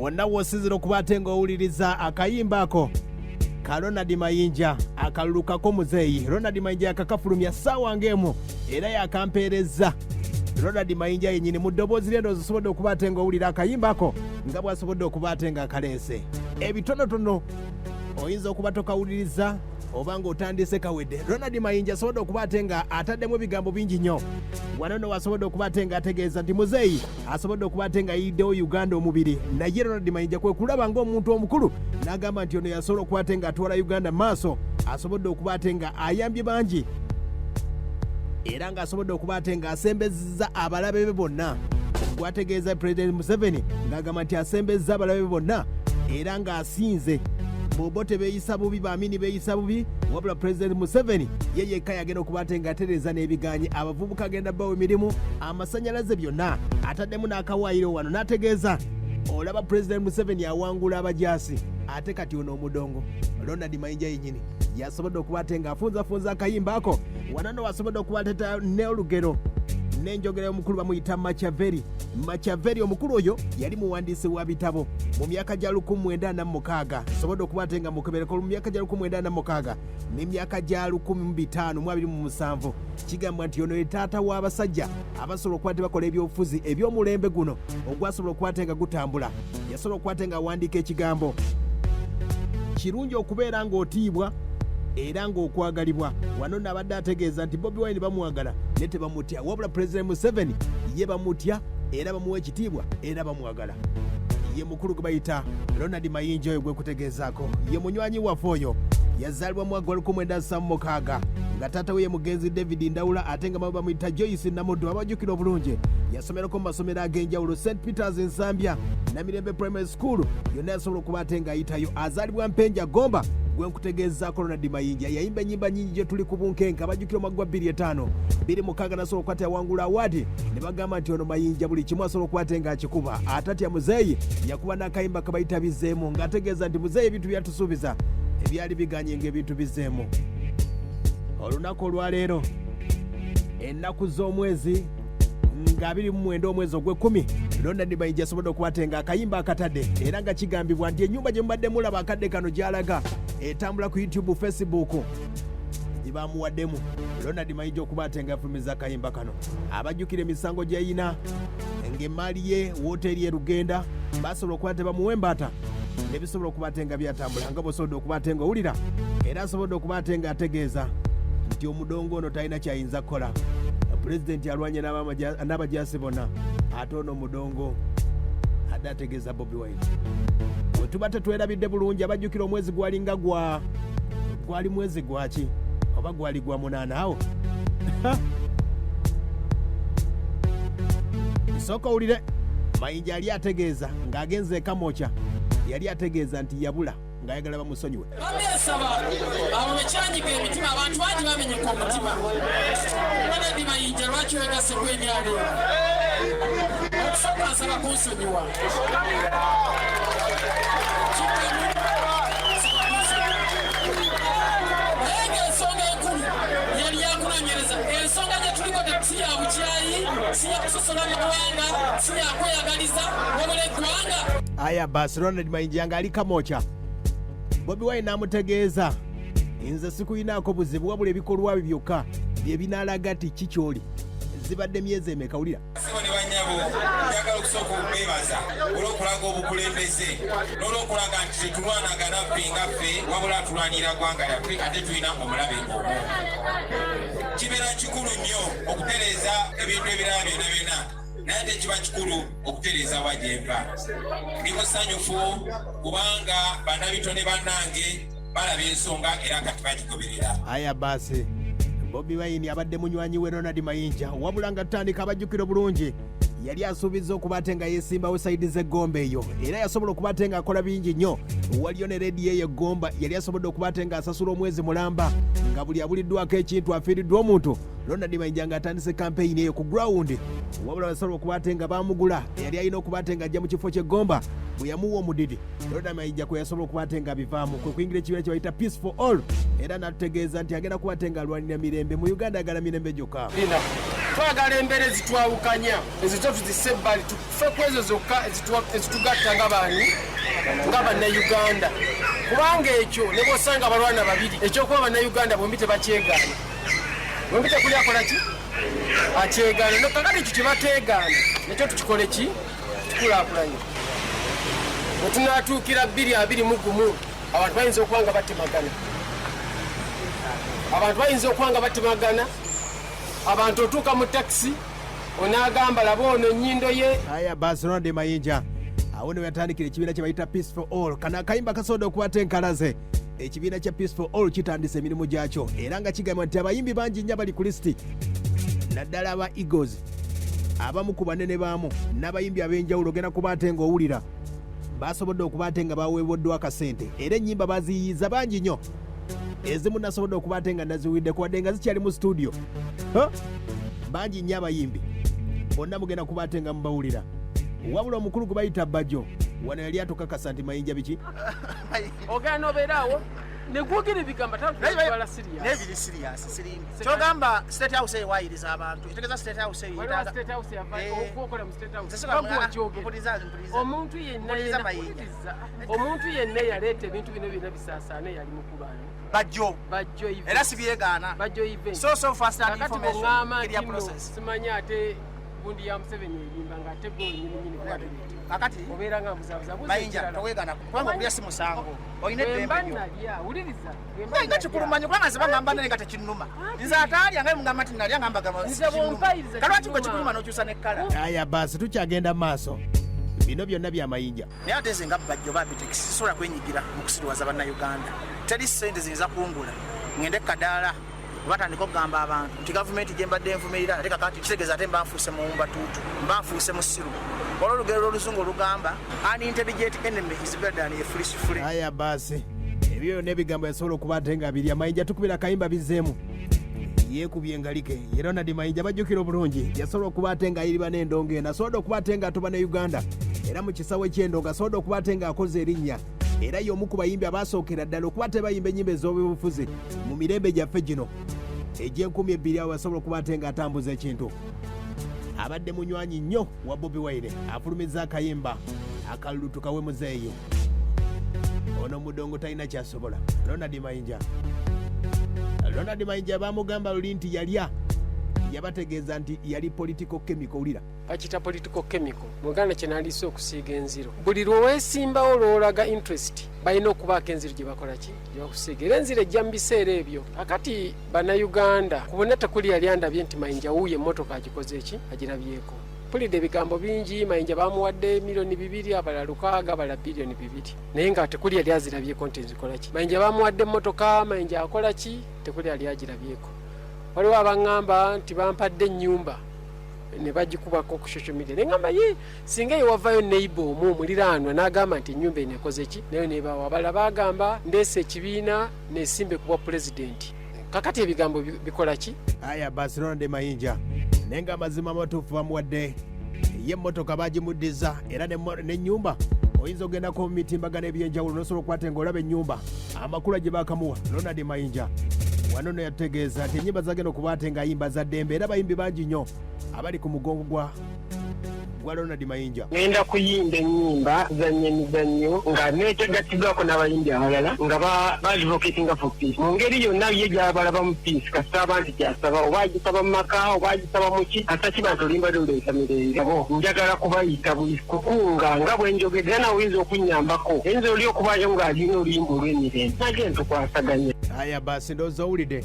wonna wosizira okubate ng'owuliriza akayimba ako ka Ronald Mayinja akalulukako muzeeyi. Ronald Mayinja yakakafulumya ssaawa ng'emu era yakampeereza. Ronald Mayinja yennyini mu ddoboozi lye ndowooza osobodde okubate ng'owulira akayimba ako nga bw'asobodde okubate ng'akaleese. Ebitonotono oyinza okuba tokawuliriza oba ng'otandise kawedde. Ronald Mayinja asobodde okubate nga ataddemu ebigambo bingi nnyo. Wano nno wasobodde okubate nga ategeeza nti muzeeyi asobodde okubate nga ayiddewo Uganda omubiri. Naye Ronald Mayinja kwe kulaba ng'omuntu omukulu n'agamba nti ono yasobola okubate nga atwala Uganda maaso, asobodde okubate nga ayambye bangi era ng'asobodde okubate nga asembezza abalabe be bonna. Gwategeeza President Museveni ng'agamba nti asembezza abalabe be bonna era ng'asinze bobo tebeeyisa bubi, baamini beeyisa bubi, wabula President Museveni ye yekka yagenda okubate nga atereeza n'ebiganyi abavubuka agenda bawa emirimu, amasannyalaze byonna ataddemu n'akawaayiro wano. N'ategeeza olaba President Museveni awangula abajaasi ate kati ono omudongo. Ronald Mayinja yennyini yasobodde okubate nga afunzafunza akayimba ako. Wanano wasobodde okubata n'olugero n'enjogera y'omukulu bamuyita Machiavelli. Omukulu oyo yali muwandiisi wa bitabo mu myaka gya 1946. Asobodde okubate nga mukebereko mu myaka gya 1946 n'emyaka gya 1527. Kigambwa nti ono ye taata w'abasajja abasobola okubate bakola ebyobufuzi eby'omulembe guno ogwasobola okubate nga gutambula. Yasobola okubate nga awandiika ekigambo kirungi okubeera ng'otiibwa era ng'okwagalibwa. Wano n'abadde ategeeza nti Bobi Wine bamwagala ne tebamutya, wabula President Museveni ye bamutya era bamuwa ekitiibwa era bamwagala. Ye mukulu gwe bayita Ronald Mayinja oyo gwe kutegeezaako. Ye munywanyi waffe oyo yazaalibwa mu mwaka gwa 1976 nga taata we ye mugenzi David Ndawula ate nga mama bamuyita Joyce Namuddo. Abajjukira obulungi yasomerako mu masomero ag'enjawulo St Peters Nsambya na Mirembe Primary School, yonna yasobola okuba ate ng'ayitayo. Azaalibwa Mpenja Gomba gwe nkutegeezaako Ronald Mayinja. Yayimba ennyimba nnyingi gye tuli ku bunkenke. Abajjukira omwaka gwa 2005 26 nasobola okukwata yawangula awaadi ne bagamba nti ono Mayinja buli kimu asobola okukwata ng'akikuba. Atatya muzeeyi yakuba n'akayimba kabayita bizzeemu ng'ategeeza nti muzeeyi ebintu byatusuubiza ebyali biganye ng'ebintu bizzeemu. Olunaku olwaleero ennaku z'omwezi nga 29 omwezi ogw'ekumi, Ronald Mayinja asobodde okubate nga akayimba akatadde era nga kigambibwa nti ennyumba gye mubadde mulaba akadde kano gy'alaga etambula ku YouTube, Facebook gye bamuwaddemu Ronald Mayinja okubate nga afulumiza akayimba kano. Abajjukira emisango gy'ayina ng'emmaali ye wooteeri ye Lugenda basobola okubate bamuwa embaata nebisobola okubate nga byatambula nga bw'osobodde okubate nga owulira era asobodde okubate nga ategeeza nti omudongo ono talina kyayinza kukola. Pulezidenti alwanye n'abajaasi bonna ate ono omudongo adde ategeeza Bobi Wine. Bwe tuba tetwerabidde bulungi abajjukira omwezi gwalinga gwali mwezi gwaki oba gwali gwa 8 awo nsooka owulire Mayinja yali ategeeza ng'agenze Kamokya, yali ategeeza nti yabula ng'ayagala bamusonyiwe. Bamesaba abo bekyanyiga emitima abantu bangi bamenyeka omutima. Ronald Mayinja lwaki weegase gw'emyalo okusooka asaba kunsonyiwa. Naye ng'ensonga enkulu yali yakunoonyereza. Ensonga gye tuliko si ya bukyayi, si ya kusosola mu ggwanga, si ya kweyagaliza wabula eggwanga. Aya basi Ronald Mayinja nga ali Kamokya. Bobi Wine n'amutegeeza nze sikuyinaako buzibu wabula ebikolwa byo byokka bye binaalaga ti kikyoli. Zibadde myezi emeka wulira. Sibone banyabo njagala okusooka okwebaza olw'okulaga obukulembeze n'olw'okulaga nti tetulwanaga naffe ngaffe wabula tulwanira ggwanga lyaffe ate tulina omulabe omu. Kibeera kikulu nnyo okutereeza ebintu ebirala byonna byonna naye ate kiba kikulu okutereeza wajemba. Ndi musanyufu kubanga bannabitone bannange balaba ensonga era kati bagigoberera. Aya basi Bobi Wine abadde munywanyi we Ronald Mayinja, wabula nga tutandika abajjukira bulungi yali asuubiza okubate nga yeesimbawo sayidi z'eggomba eyo era yasobola okubate nga akola bingi nnyo. Waliyo ne rediyo eyo eggomba yali asobodde okubate nga asasula omwezi mulamba nga buli abuliddwako ekintu afiiriddwa omuntu. Ronald Mayinja nga atandise kampeyini eyo ku ground, wabula basobola okubate nga bamugula yali alina okubate nga ajja mu kifo ky'eggomba bwe yamuwa omudidi. Ronald Mayinja kwe yasobola okubate nga bivaamu kwe kuyingira ekibiina kye bayita Peace for All era n'atutegeeza nti agenda kubate nga alwanira mirembe mu Uganda, agala mirembe gyokka. twagala embeera ezitwawukanya ezo zo tuzisse ebbali tufe ku ezo zokka ezitugatta nga bannayuganda kubanga ekyo ne bw'osanga abalwana babiri ekyokuba bannayuganda bombi tebakyegaana bombi tekuli akola ki akyegaana nokakati ekyo kyebateegaana nekyo tukikole ki tukulaakulanye wetunatuukira 221 abantu bayinza okuba nga batemagana abantu otuuka mu takisi onaagamba laba ono ennyindo ye. Aya basi Ronald Mayinja awo ne yatandikira ekibiina kye bayita Peace for All. Kana akayimba kasobola okukwata enkalaze. Ekibiina kya Peace for All kitandise emirimu gyakyo era nga kigamba nti abayimbi bangi nnyo bali ku listi naddala aba Eagles abamu ku banene baamu n'abayimbi ab'enjawulo genda kuba ate ng'owulira basobodde okuba ate nga baweebuddwa akasente era ennyimba baziyiza bangi nnyo ezimu nasobodde okuba ate nga naziwidde kuwadde nga zikyali mu studio bangi nnyo abayimbi bonna mugenda kuba ate nga mubawulira wabula omukulu gwe bayita Bajjo wano yali atukakasa nti Mayinja biki ogenda obeeraawo negwogera ebigambo tatwala nebiri serious sirimu kyogamba state house ewayiriza abantu etegeza state house omuntu yenna yaleeta ebintu bino byonna bisaasaana yali mukubaani Bajjo era sibyegaana so fast and information area process simanyi ate gundi ya Museveni eyimba nga ate gwe nyini kakati obeera nga muzabuza Mayinja toweegana kubanga kulya si musango olina eddembe nnyo wuliriza nga kikulumanyi kubanga ziba ngamba nali nga tekinnuma nze ataalya nga mugamba nti nalya ngamba kalwaki gwe kikuluma n'okyusa n'ekkala. Aya basi tukyagenda maaso bino byonna bya Mayinja naye ate nze nga Bajjo Babitex sisobola kwenyigira mu kusiriwaza bannayuganda teri ssente ziyinza kungula ngende kadaala batandika okugamba abantu nti gavumenti gye mbadde envumirira ate kakati kitegeeza ate mbanfuuse mu mbatuutu mbanfuuse mu ssiru olwo olugero lw'oluzungu olugamba an intelligent enemy is better than a foolish friend. Aya basi ebyo n'ebigambo yasobola okuba ate nga birya Mayinja tukubira kayimba bizeemu yeekubye engalike era Ronald Mayinja bajjukira obulungi yasobola okuba ate nga ayiriba n'endongo eno asobola okuba ate nga atoba ne Uganda era mu kisawo eky'endongo asobola okuba ate nga akoze erinnya era y'omu ku bayimbi abaasookera ddala okuba ate bayimba ennyimba ez'obufuzi mu mirembe gyaffe gino egy'enkumi 2 awo asobola okuba ate nga atambuza ekintu abadde munywanyi nnyo wa Bobi Wine afulumiza akayimba akalulutuka we muzeeyo ono mudongo talina kyasobola. Ronald Mayinja bamugamba luli nti yalya yabategeeza nti yali political chemical ulira bakita political chemical muganda kyenalise okusiiga enziro buli lweweesimbawo lwolaga interest balina okubaako enziro gye bakola ki gye bakusiiga era enziro ejja mu biseera ebyo akati bannayuganda kubona tekuli yali andabye nti Mayinja wuuye emmotoka agikoze eki agirabyeko mpulidde ebigambo bingi Mayinja bamuwadde miliyoni 2 abalala 600 abalala biliyoni 2 naye nga tekuli yali azirabyeko nti nzikola ki Mayinja bamuwadde emmotoka Mayinja akola ki tekuli yali agirabyeko waliwo abangamba nti bampadde Enyumba ne bagikubako ku social media nengamba ye singa yewavayo neighbor omuliraanwa n'agamba nti Enyumba eno ekoze ki nayo nebawa abala bagamba ndeese ekibiina nesimbe kuba pulezidenti kakati ebigambo bikola ki. Aya basi Ronald Mayinja nenga amazima matuufu bamuwadde y'emmotoka bagimuddiza era n'ennyumba oyinza ogendako mu mitimbagano ebyenjawulo nosobola okukwata ng'olaba ennyumba amakulu gye bakamuwa Ronald Mayinja wano no yategeeza nti ennyimba zagenda okuba ate ng'ayimba za ddembe era bayimbi bangi nnyo abali ku mugongo gwa Ronald Mayinja. Ngenda kuyimba ennyimba zanya emizannyo nga neetegatibwako n'abayimbi abalala nga baadvocatinga for peace mu ngeri yonna ye gy'abalaba mu peace kasita abantu kyasaba oba agisaba mu maka oba agisaba mu ki atakiba nti olimba doleeta mirembe njagala kubayita buli kukunga nga bwe njogedde era nawe oyinza okunnyambako oyinza oli okubaayo ng'alina oluyimba olw'emirembe nagenda tukwasaganya. Aya basi ndowooza owulidde